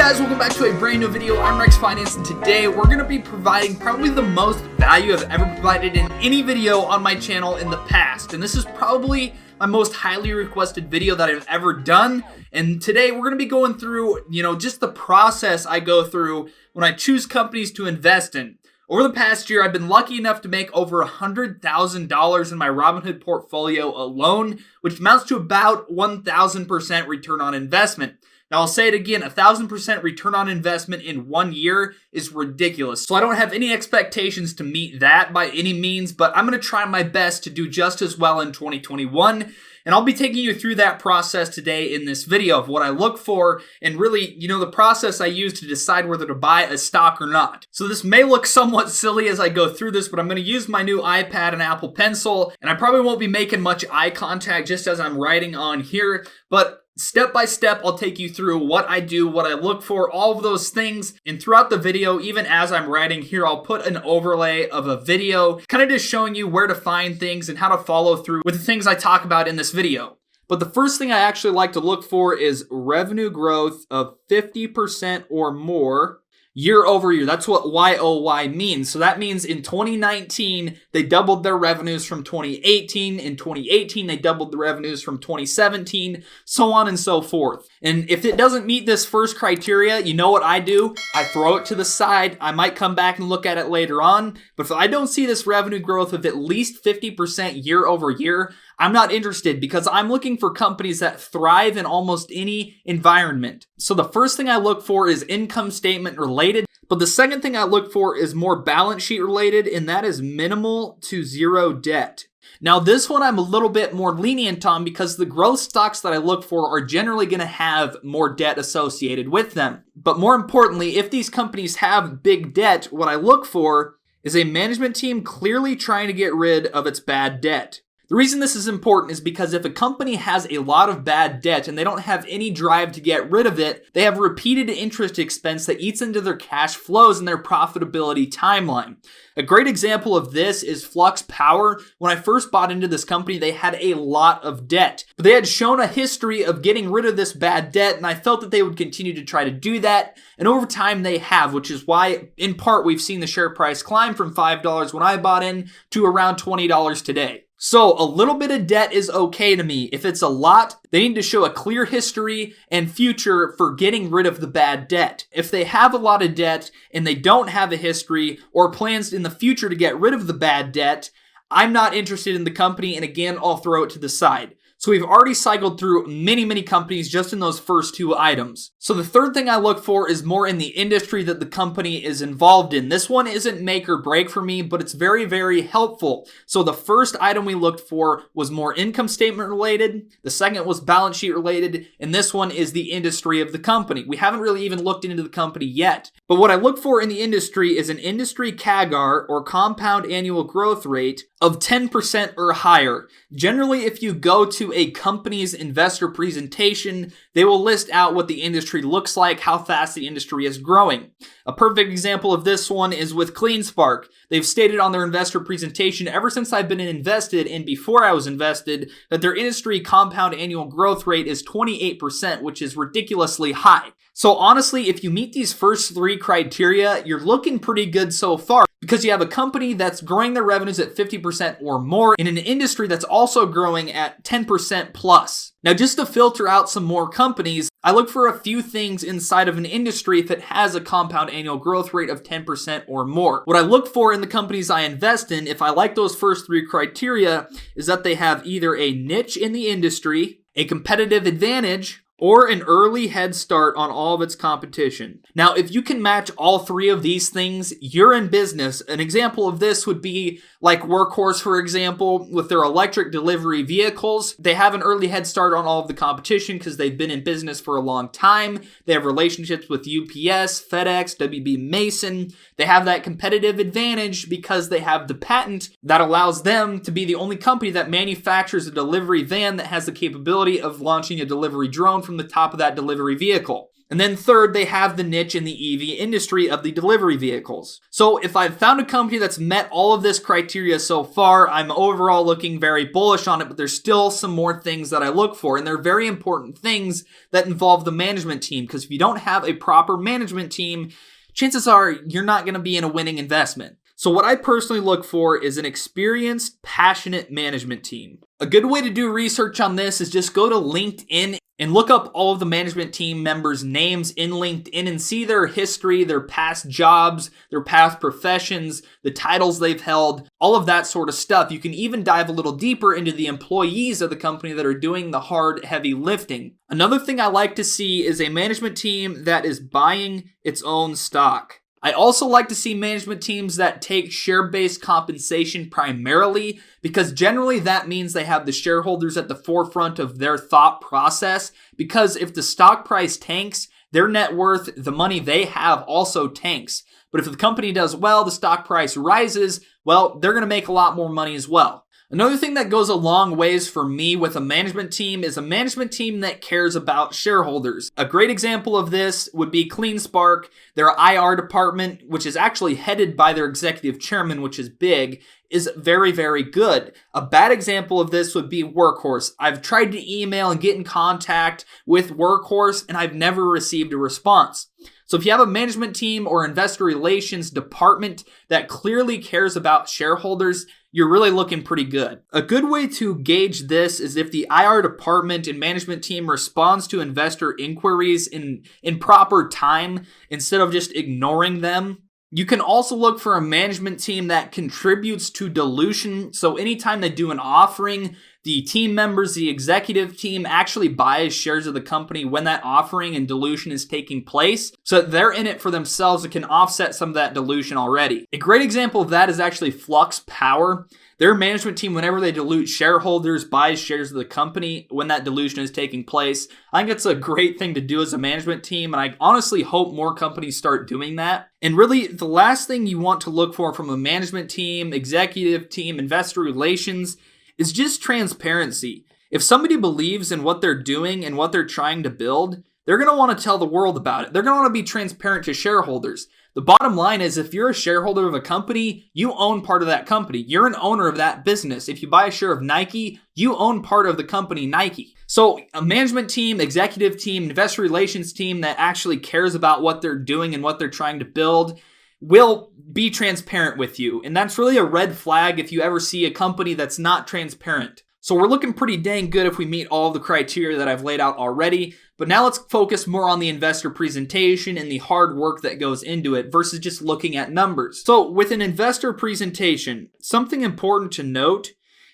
guys, welcome back to a brand new video. I'm RexFinance, and today we're going to be providing probably the most value I've ever provided in any video on my channel in the past. And this is probably my most highly requested video that I've ever done. And today we're going to be going through, just the process I go through when I choose companies to invest in. Over the past year, I've been lucky enough to make over $100,000 in my Robinhood portfolio alone, which amounts to about 1,000% return on investment. Now, I'll say it again, 1,000% return on investment in 1 year is ridiculous. So I don't have any expectations to meet that by any means, but I'm going to try my best to do just as well in 2021. And I'll be taking you through that process today in this video of what I look for and really, the process I use to decide whether to buy a stock or not. So this may look somewhat silly as I go through this, but I'm going to use my new iPad and Apple Pencil, and I probably won't be making much eye contact just as I'm writing on here, but step by step, I'll take you through what I do, what I look for, all of those things. And throughout the video, even as I'm writing here, I'll put an overlay of a video, kind of just showing you where to find things and how to follow through with the things I talk about in this video. But the first thing I actually like to look for is revenue growth of 50% or more year over year. That's what YOY means. So that means in 2019, they doubled their revenues from 2018. In 2018, they doubled the revenues from 2017, so on and so forth. And if it doesn't meet this first criteria, you know what I do? I throw it to the side. I might come back and look at it later on. But if I don't see this revenue growth of at least 50% year over year, I'm not interested because I'm looking for companies that thrive in almost any environment. So the first thing I look for is income statement related, but the second thing I look for is more balance sheet related, and that is minimal to zero debt. Now this one I'm a little bit more lenient on because the growth stocks that I look for are generally going to have more debt associated with them. But more importantly, if these companies have big debt, what I look for is a management team clearly trying to get rid of its bad debt. The reason this is important is because if a company has a lot of bad debt and they don't have any drive to get rid of it, they have repeated interest expense that eats into their cash flows and their profitability timeline. A great example of this is Flux Power. When I first bought into this company, they had a lot of debt, but they had shown a history of getting rid of this bad debt, and I felt that they would continue to try to do that, and over time they have, which is why, in part, we've seen the share price climb from $5 when I bought in to around $20 today. So a little bit of debt is okay to me. If it's a lot, they need to show a clear history and future for getting rid of the bad debt. If they have a lot of debt and they don't have a history or plans in the future to get rid of the bad debt, I'm not interested in the company, and again, I'll throw it to the side. So we've already cycled through many companies just in those first two items. So the third thing I look for is more in the industry that the company is involved in. This one isn't make or break for me, but it's very, very helpful. So the first item we looked for was more income statement related. The second was balance sheet related. And this one is the industry of the company. We haven't really even looked into the company yet. But what I look for in the industry is an industry CAGR, or compound annual growth rate, of 10% or higher. Generally, if you go to a company's investor presentation, they will list out what the industry looks like, how fast the industry is growing. A perfect example of this one is with CleanSpark. They've stated on their investor presentation ever since I've been invested and before I was invested that their industry compound annual growth rate is 28%, which is ridiculously high. So honestly, if you meet these first three criteria, you're looking pretty good so far because you have a company that's growing their revenues at 50% or more in an industry that's also growing at 10% plus. Now, just to filter out some more companies, I look for a few things inside of an industry if it has a compound annual growth rate of 10% or more. What I look for in the companies I invest in, if I like those first three criteria, is that they have either a niche in the industry, a competitive advantage, or an early head start on all of its competition. Now, if you can match all three of these things, you're in business. An example of this would be like Workhorse, for example, with their electric delivery vehicles. They have an early head start on all of the competition because they've been in business for a long time. They have relationships with UPS, FedEx, WB Mason. They have that competitive advantage because they have the patent that allows them to be the only company that manufactures a delivery van that has the capability of launching a delivery drone from the top of that delivery vehicle. And then third, they have the niche in the EV industry of the delivery vehicles. So if I've found a company that's met all of this criteria so far, I'm overall looking very bullish on it, but there's still some more things that I look for. And they're very important things that involve the management team, because if you don't have a proper management team, chances are you're not going to be in a winning investment. So what I personally look for is an experienced, passionate management team. A good way to do research on this is just go to LinkedIn and look up all of the management team members' names in LinkedIn and see their history, their past jobs, their past professions, the titles they've held, all of that sort of stuff. You can even dive a little deeper into the employees of the company that are doing the hard, heavy lifting. Another thing I like to see is a management team that is buying its own stock. I also like to see management teams that take share-based compensation primarily, because generally that means they have the shareholders at the forefront of their thought process, because if the stock price tanks, their net worth, the money they have, also tanks. But if the company does well, the stock price rises, well, they're going to make a lot more money as well. Another thing that goes a long ways for me with a management team is a management team that cares about shareholders. A great example of this would be CleanSpark, their IR department, which is actually headed by their executive chairman, which is big, is very, very good. A bad example of this would be Workhorse. I've tried to email and get in contact with Workhorse, and I've never received a response. So if you have a management team or investor relations department that clearly cares about shareholders, you're really looking pretty good. A good way to gauge this is if the IR department and management team responds to investor inquiries in proper time instead of just ignoring them. You can also look for a management team that contributes to dilution. So anytime they do an offering, the team members, the executive team actually buys shares of the company when that offering and dilution is taking place. So they're in it for themselves and can offset some of that dilution already. A great example of that is actually Flux Power. Their management team, whenever they dilute shareholders, buys shares of the company when that dilution is taking place. I think it's a great thing to do as a management team, and I honestly hope more companies start doing that. And really, the last thing you want to look for from a management team, executive team, investor relations is just transparency. If somebody believes in what they're doing and what they're trying to build, they're going to want to tell the world about it. They're going to want to be transparent to shareholders. The bottom line is, if you're a shareholder of a company, you own part of that company. You're an owner of that business. If you buy a share of Nike, you own part of the company Nike. So a management team, executive team, investor relations team that actually cares about what they're doing and what they're trying to build will be transparent with you. And that's really a red flag if you ever see a company that's not transparent. So we're looking pretty dang good if we meet all of the criteria that I've laid out already. But now let's focus more on the investor presentation and the hard work that goes into it versus just looking at numbers. So with an investor presentation, something important to note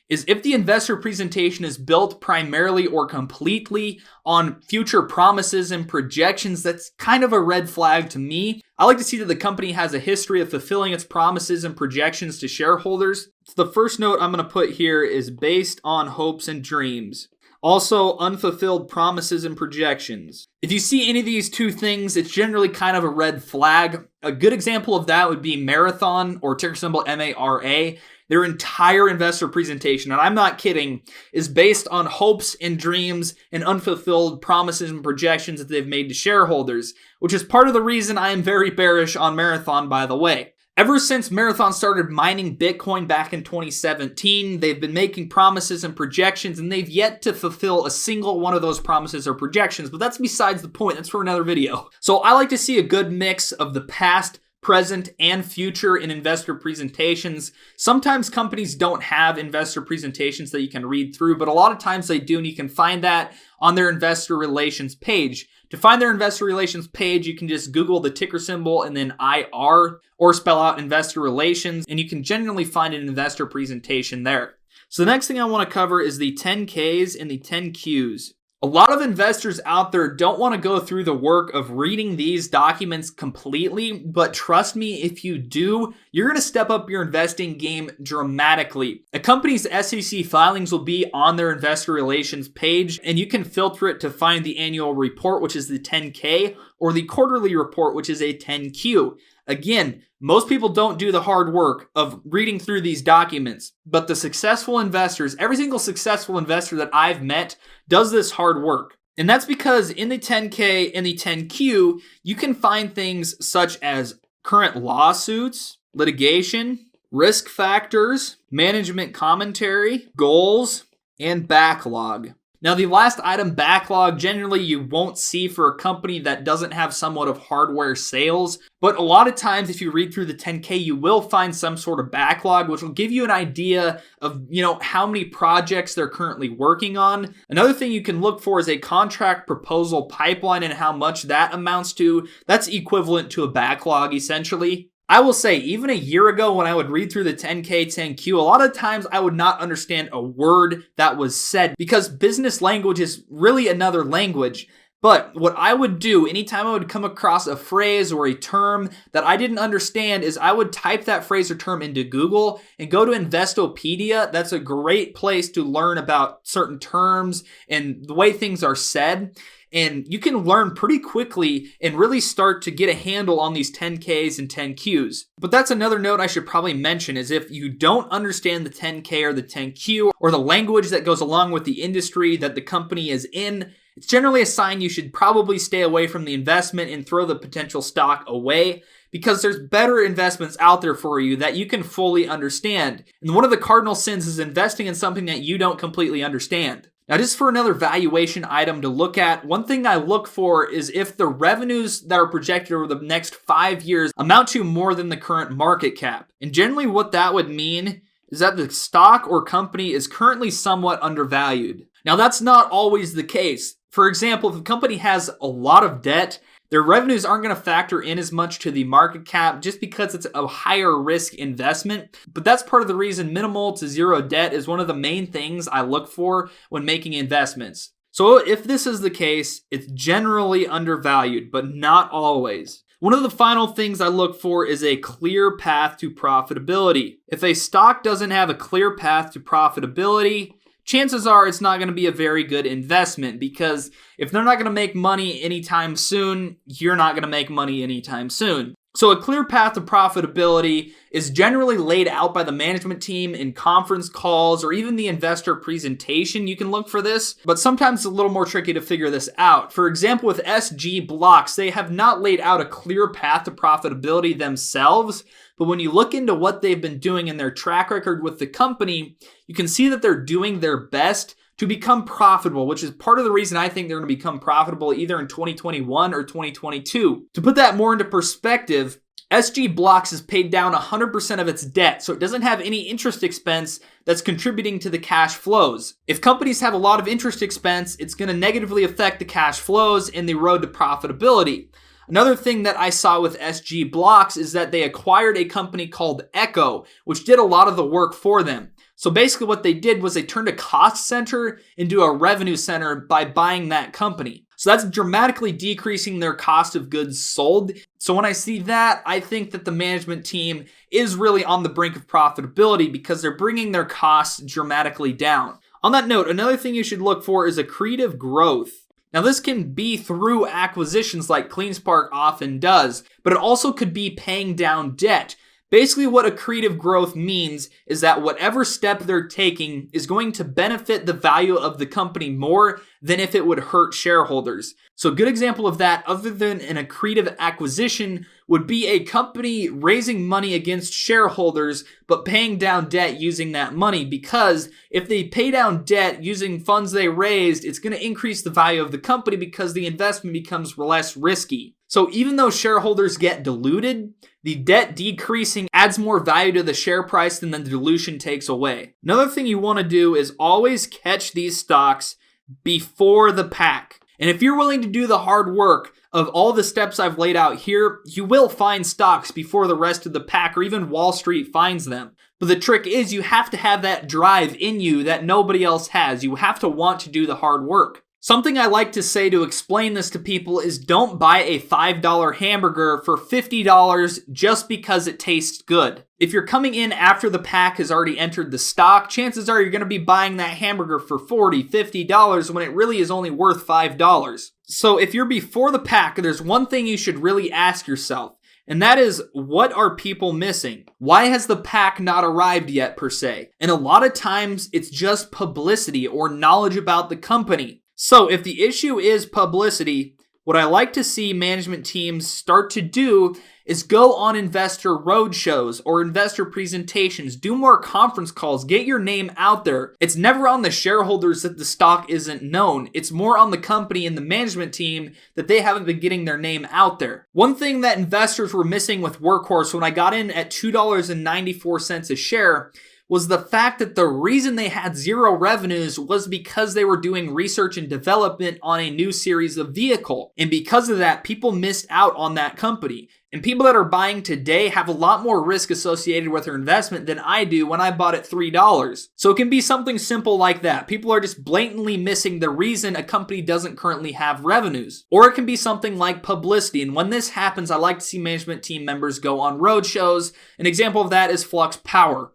is if the investor presentation is built primarily or completely on future promises and projections, that's kind of a red flag to me. I like to see that the company has a history of fulfilling its promises and projections to shareholders. So the first note I'm going to put here is based on hopes and dreams. Also, unfulfilled promises and projections. If you see any of these two things, it's generally kind of a red flag. A good example of that would be Marathon, or ticker symbol MARA. Their entire investor presentation, and I'm not kidding, is based on hopes and dreams and unfulfilled promises and projections that they've made to shareholders, which is part of the reason I am very bearish on Marathon, by the way. Ever since Marathon started mining Bitcoin back in 2017, they've been making promises and projections, and they've yet to fulfill a single one of those promises or projections, but that's besides the point. That's for another video. So I like to see a good mix of the past, present, and future in investor presentations. Sometimes companies don't have investor presentations that you can read through, but a lot of times they do, and you can find that on their investor relations page. To find their investor relations page, you can just Google the ticker symbol and then IR, or spell out investor relations, and you can generally find an investor presentation there. So the next thing I want to cover is the 10Ks and the 10Qs. A lot of investors out there don't want to go through the work of reading these documents completely, but trust me, if you do, you're going to step up your investing game dramatically. A company's SEC filings will be on their investor relations page, and you can filter it to find the annual report, which is the 10K, or the quarterly report, which is a 10Q. Again, most people don't do the hard work of reading through these documents, but the successful investors, every single successful investor that I've met does this hard work. And that's because in the 10K and the 10Q, you can find things such as current lawsuits, litigation, risk factors, management commentary, goals, and backlog. Now, the last item, backlog, generally you won't see for a company that doesn't have somewhat of hardware sales. But a lot of times, if you read through the 10K, you will find some sort of backlog, which will give you an idea of, how many projects they're currently working on. Another thing you can look for is a contract proposal pipeline and how much that amounts to. That's equivalent to a backlog, essentially. I will say, even a year ago when I would read through the 10K, 10Q, a lot of times I would not understand a word that was said because business language is really another language. But what I would do anytime I would come across a phrase or a term that I didn't understand is I would type that phrase or term into Google and go to Investopedia. That's a great place to learn about certain terms and the way things are said. And you can learn pretty quickly and really start to get a handle on these 10Ks and 10Qs. But that's another note I should probably mention is if you don't understand the 10K or the 10Q or the language that goes along with the industry that the company is in, it's generally a sign you should probably stay away from the investment and throw the potential stock away because there's better investments out there for you that you can fully understand. And one of the cardinal sins is investing in something that you don't completely understand. Now, just for another valuation item to look at, one thing I look for is if the revenues that are projected over the next 5 years amount to more than the current market cap. And generally what that would mean is that the stock or company is currently somewhat undervalued. Now, that's not always the case. For example, if a company has a lot of debt, their revenues aren't going to factor in as much to the market cap just because it's a higher risk investment. But that's part of the reason minimal to zero debt is one of the main things I look for when making investments. So if this is the case, it's generally undervalued, but not always. One of the final things I look for is a clear path to profitability. If a stock doesn't have a clear path to profitability, chances are it's not going to be a very good investment because if they're not going to make money anytime soon, you're not going to make money anytime soon. So a clear path to profitability is generally laid out by the management team in conference calls or even the investor presentation. You can look for this, but sometimes it's a little more tricky to figure this out. For example, with SG Blocks, they have not laid out a clear path to profitability themselves, but when you look into what they've been doing in their track record with the company, you can see that they're doing their best to become profitable, which is part of the reason I think they're going to become profitable either in 2021 or 2022. To put that more into perspective, SG Blocks has paid down 100% of its debt, so it doesn't have any interest expense that's contributing to the cash flows. If companies have a lot of interest expense, it's going to negatively affect the cash flows and the road to profitability. Another thing that I saw with SG Blocks is that they acquired a company called Echo, which did a lot of the work for them. So basically what they did was they turned a cost center into a revenue center by buying that company. So that's dramatically decreasing their cost of goods sold. So when I see that, I think that the management team is really on the brink of profitability because they're bringing their costs dramatically down. On that note, another thing you should look for is accretive growth. Now, this can be through acquisitions like CleanSpark often does, but it also could be paying down debt. Basically, what accretive growth means is that whatever step they're taking is going to benefit the value of the company more than if it would hurt shareholders. So a good example of that, other than an accretive acquisition, would be a company raising money against shareholders but paying down debt using that money, because if they pay down debt using funds they raised, it's going to increase the value of the company because the investment becomes less risky. So even though shareholders get diluted, the debt decreasing adds more value to the share price than the dilution takes away. Another thing you want to do is always catch these stocks before the pack. And if you're willing to do the hard work of all the steps I've laid out here, you will find stocks before the rest of the pack or even Wall Street finds them. But the trick is you have to have that drive in you that nobody else has. You have to want to do the hard work. Something I like to say to explain this to people is don't buy a $5 hamburger for $50 just because it tastes good. If you're coming in after the pack has already entered the stock, chances are you're going to be buying that hamburger for $40, $50 when it really is only worth $5. So if you're before the pack, there's one thing you should really ask yourself, and that is, what are people missing? Why has the pack not arrived yet per se? And a lot of times it's just publicity or knowledge about the company. So if the issue is publicity, what I like to see management teams start to do is go on investor roadshows or investor presentations, do more conference calls, get your name out there. It's never on the shareholders that the stock isn't known. It's more on the company and the management team that they haven't been getting their name out there. One thing that investors were missing with Workhorse when I got in at $2.94 a share was the fact that the reason they had zero revenues was because they were doing research and development on a new series of vehicle. And because of that, people missed out on that company. And people that are buying today have a lot more risk associated with their investment than I do when I bought at $3. So it can be something simple like that. People are just blatantly missing the reason a company doesn't currently have revenues. Or it can be something like publicity. And when this happens, I like to see management team members go on roadshows. An example of that is Flux Power.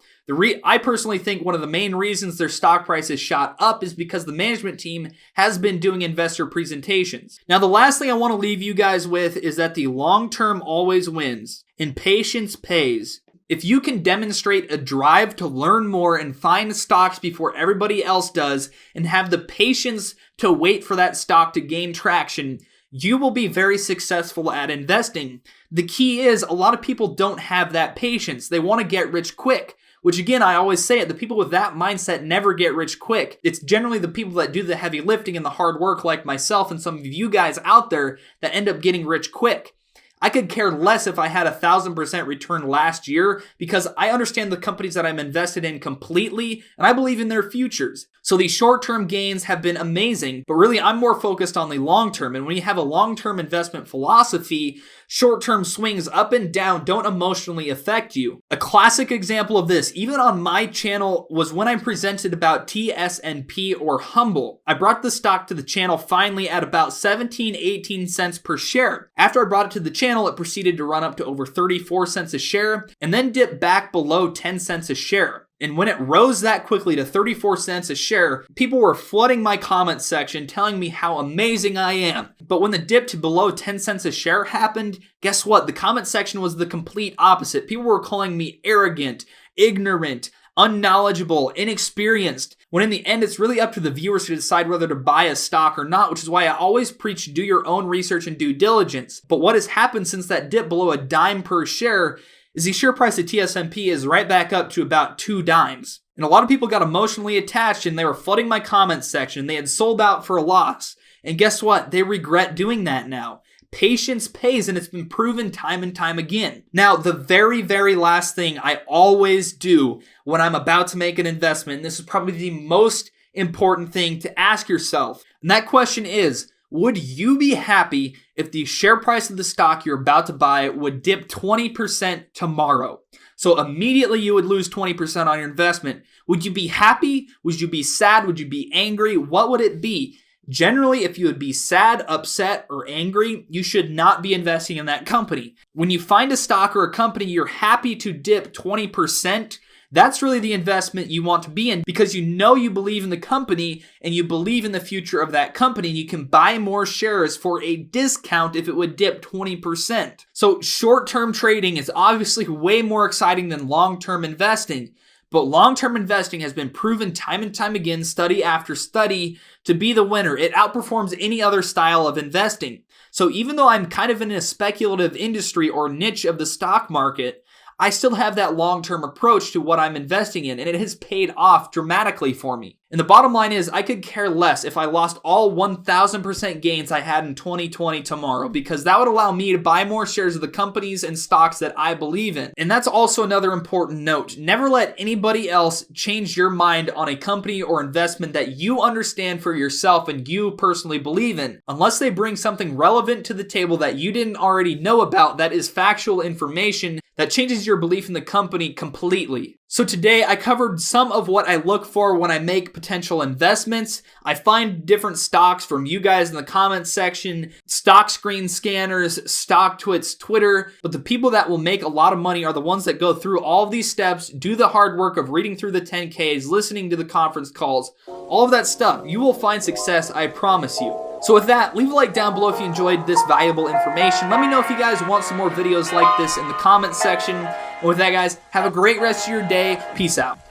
I personally think one of the main reasons their stock price has shot up is because the management team has been doing investor presentations. Now, the last thing I want to leave you guys with is that the long term always wins, and patience pays. If you can demonstrate a drive to learn more and find stocks before everybody else does, and have the patience to wait for that stock to gain traction, you will be very successful at investing. The key is a lot of people don't have that patience. They want to get rich quick. Which again, I always say it, the people with that mindset never get rich quick. It's generally the people that do the heavy lifting and the hard work like myself and some of you guys out there that end up getting rich quick. I could care less if I had 1,000% return last year because I understand the companies that I'm invested in completely and I believe in their futures. So these short-term gains have been amazing, but really I'm more focused on the long-term. And when you have a long-term investment philosophy, short-term swings up and down don't emotionally affect you. A classic example of this, even on my channel, was when I presented about TSNP or HUMBL. I brought the stock to the channel finally at about 18 cents per share. After I brought it to the channel, it proceeded to run up to over 34 cents a share and then dip back below 10 cents a share. And when it rose that quickly to 34 cents a share, people were flooding my comment section telling me how amazing I am. But when the dip to below 10 cents a share happened, guess what? The comment section was the complete opposite. People were calling me arrogant, ignorant, unknowledgeable, inexperienced, when in the end, it's really up to the viewers to decide whether to buy a stock or not, which is why I always preach do your own research and due diligence. But what has happened since that dip below a dime per share is the share price of TSNP is right back up to about 2 dimes. And a lot of people got emotionally attached and they were flooding my comment section. They had sold out for a loss. And guess what? They regret doing that now. Patience pays, and it's been proven time and time again. Now, the very, very last thing I always do when I'm about to make an investment, and this is probably the most important thing to ask yourself, and that question is, would you be happy if the share price of the stock you're about to buy would dip 20% tomorrow? So immediately you would lose 20% on your investment. Would you be happy? Would you be sad? Would you be angry? What would it be? Generally, if you would be sad, upset, or angry, you should not be investing in that company. When you find a stock or a company you're happy to dip 20%, that's really the investment you want to be in because you know you believe in the company and you believe in the future of that company and you can buy more shares for a discount if it would dip 20%. So short-term trading is obviously way more exciting than long-term investing. But long-term investing has been proven time and time again, study after study, to be the winner. It outperforms any other style of investing. So even though I'm kind of in a speculative industry or niche of the stock market, I still have that long-term approach to what I'm investing in, and it has paid off dramatically for me. And the bottom line is I could care less if I lost all 1,000% gains I had in 2020 tomorrow, because that would allow me to buy more shares of the companies and stocks that I believe in. And that's also another important note. Never let anybody else change your mind on a company or investment that you understand for yourself and you personally believe in, unless they bring something relevant to the table that you didn't already know about that is factual information that changes your belief in the company completely. So today I covered some of what I look for when I make potential investments. I find different stocks from you guys in the comments section, stock screen scanners, StockTwits, Twitter, but the people that will make a lot of money are the ones that go through all of these steps, do the hard work of reading through the 10Ks, listening to the conference calls, all of that stuff. You will find success, I promise you. So with that, leave a like down below if you enjoyed this valuable information. Let me know if you guys want some more videos like this in the comments section. And with that, guys, have a great rest of your day. Peace out.